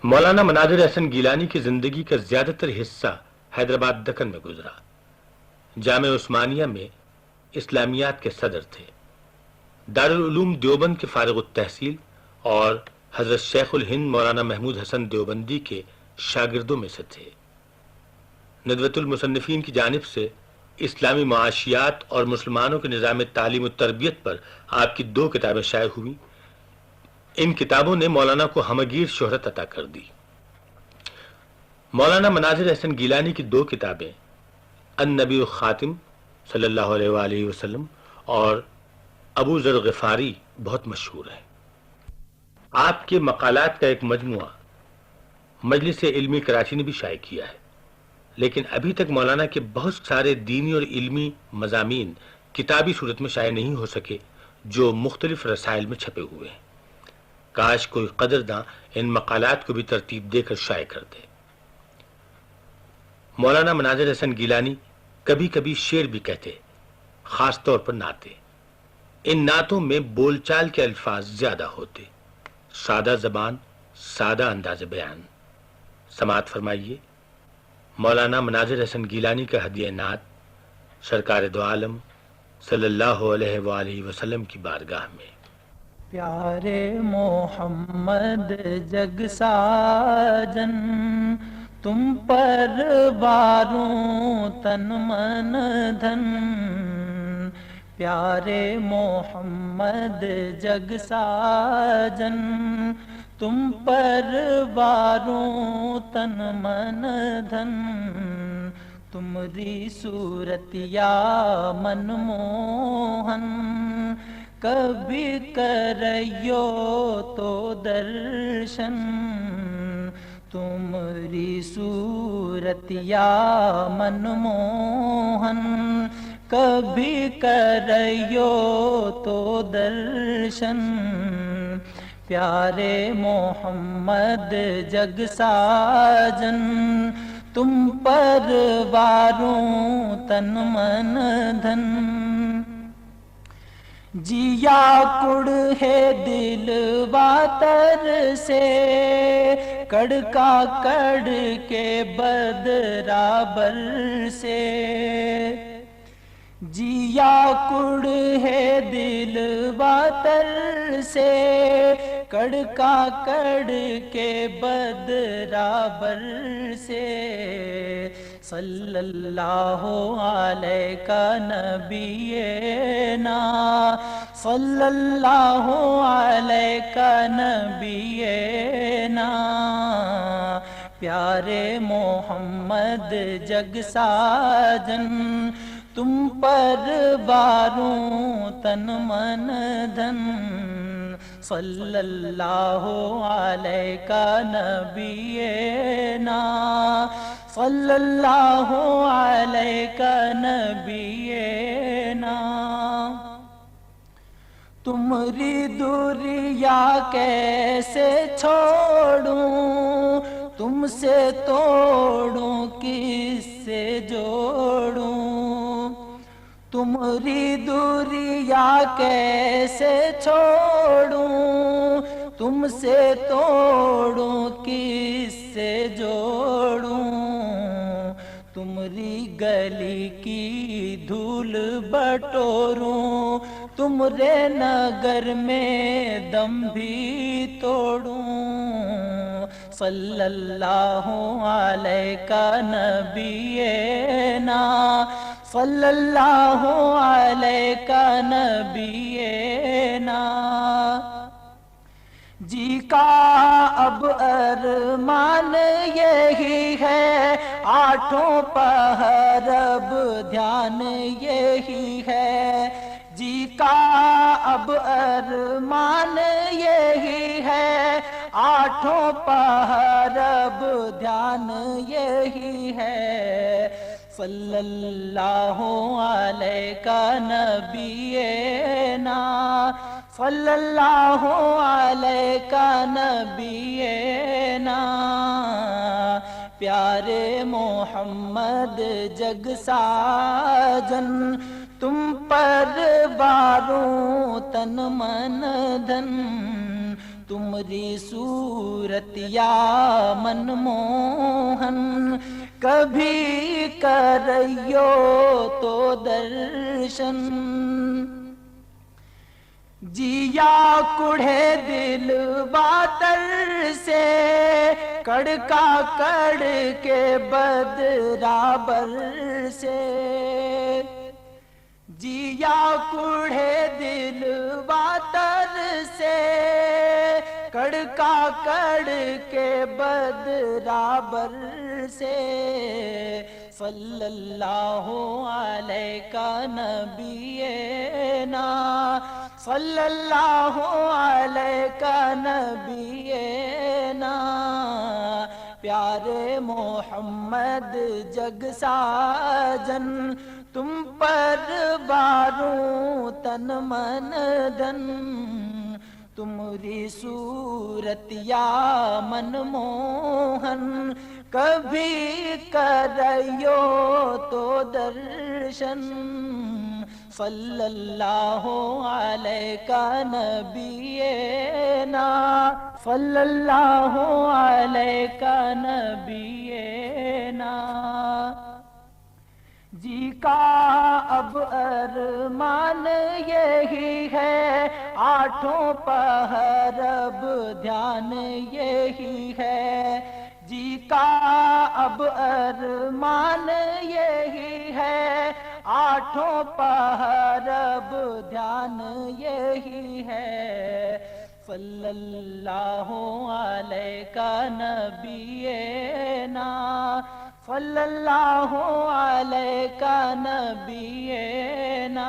مولانا مناظر احسن گیلانی کی زندگی کا زیادہ تر حصہ حیدرآباد دکن میں گزرا۔ جامعہ عثمانیہ میں اسلامیات کے صدر تھے۔ دارالعلوم دیوبند کے فارغ التحصیل اور حضرت شیخ الہند مولانا محمود حسن دیوبندی کے شاگردوں میں سے تھے۔ ندوۃ المصنفین کی جانب سے اسلامی معاشیات اور مسلمانوں کے نظام تعلیم و تربیت پر آپ کی 2 کتابیں شائع ہوئیں۔ ان کتابوں نے مولانا کو ہمگیر شہرت عطا کر دی۔ مولانا مناظر احسن گیلانی کی 2 کتابیں النبی الخاتم صلی اللہ علیہ وآلہ وسلم اور ابو ذر غفاری بہت مشہور ہیں۔ آپ کے مقالات کا ایک مجموعہ مجلس علمی کراچی نے بھی شائع کیا ہے، لیکن ابھی تک مولانا کے بہت سارے دینی اور علمی مضامین کتابی صورت میں شائع نہیں ہو سکے جو مختلف رسائل میں چھپے ہوئے ہیں۔ کاش کوئی قدرداں ان مقالات کو بھی ترتیب دے کر شائع کر دے۔ مولانا مناظر احسن گیلانی کبھی کبھی شعر بھی کہتے، خاص طور پر نعتیں۔ ان نعتوں میں بول چال کے الفاظ زیادہ ہوتے، سادہ زبان، سادہ انداز بیان۔ سماعت فرمائیے مولانا مناظر احسن گیلانی کا ہدیہ نعت سرکار دو عالم صلی اللہ علیہ وآلہ وسلم کی بارگاہ میں۔ پیارے محمد جگ ساجن، تم پر باروں تن من دھن۔ پیارے محمد جگ ساجن، تم پر باروں تن من دھن۔ تمری صورت یا من موہن، کبھی کرئیو تو درشن۔ تمری صورت یا من موہن، کبھی کرئیو تو درشن۔ پیارے محمد جگ ساجن، تم پر واروں تن من دھن۔ جیا کڑ ہے دل واتر سے، کڑکا کڑ کے بدرابر سے۔ جیا کڑ ہے دل واتر سے، کڑکا کڑ کے بدرابر سے۔ صلی اللہ علیہ نبینا، صلی اللہ علیہ نبینا۔ پیارے محمد جگ ساجن، تم پر باروں تن من دھن۔ صلی اللہ علیہ نبینا، صلی اللہ علیہ نبینا۔ تمری دوریا کیسے چھوڑوں، تم سے توڑوں کس سے جوڑوں۔ تمری دوریا کیسے چھوڑوں، تم سے توڑوں کس سے جوڑوں۔ تمری گلی کی دھول بٹوروں، تمرے نگر میں دم بھی توڑوں۔ صلی اللہ علیہ نبینا، صلی اللہ علیہ نبینا۔ جی کا اب ارمان یہی ہے، آٹھوں پہر اب دھیان یہی ہے۔ جی کا اب ارمان یہی ہے، آٹھوں پہر اب دھیان یہی ہے۔ صلی اللہ علیہ نبینا، صلی اللہ علیہ نبینا۔ پیارے محمد جگ ساجن، تم پر باروں تن من دھن۔ تمری صورت یا منموہن کبھی کرئیو تو درشن جیا کڑھے دل باتر سے کڑکا کڑ کے بدرابر سے جیا کڑھے دل باتر سے کڑکا کڑ کے بدرابر سے صلی اللہ علیہ نبینا صلی اللہ علیہ نبینا پیارے محمد جگ ساجن تم پر باروں تن من دن تمری صورت یا منموہن کبھی کرئیو تو درشن صلی اللہ علیہ نبینا صلی اللہ علیہ نبینا جی کا اب ارمان یہی ہے آٹھوں پہر اب دھیان یہی ہے جی کا اب ارمان یہی ہے آٹھوں پہر اب دھیان یہی ہے صلی اللہ علیہ نبینا صلی اللہ علیہ نبینا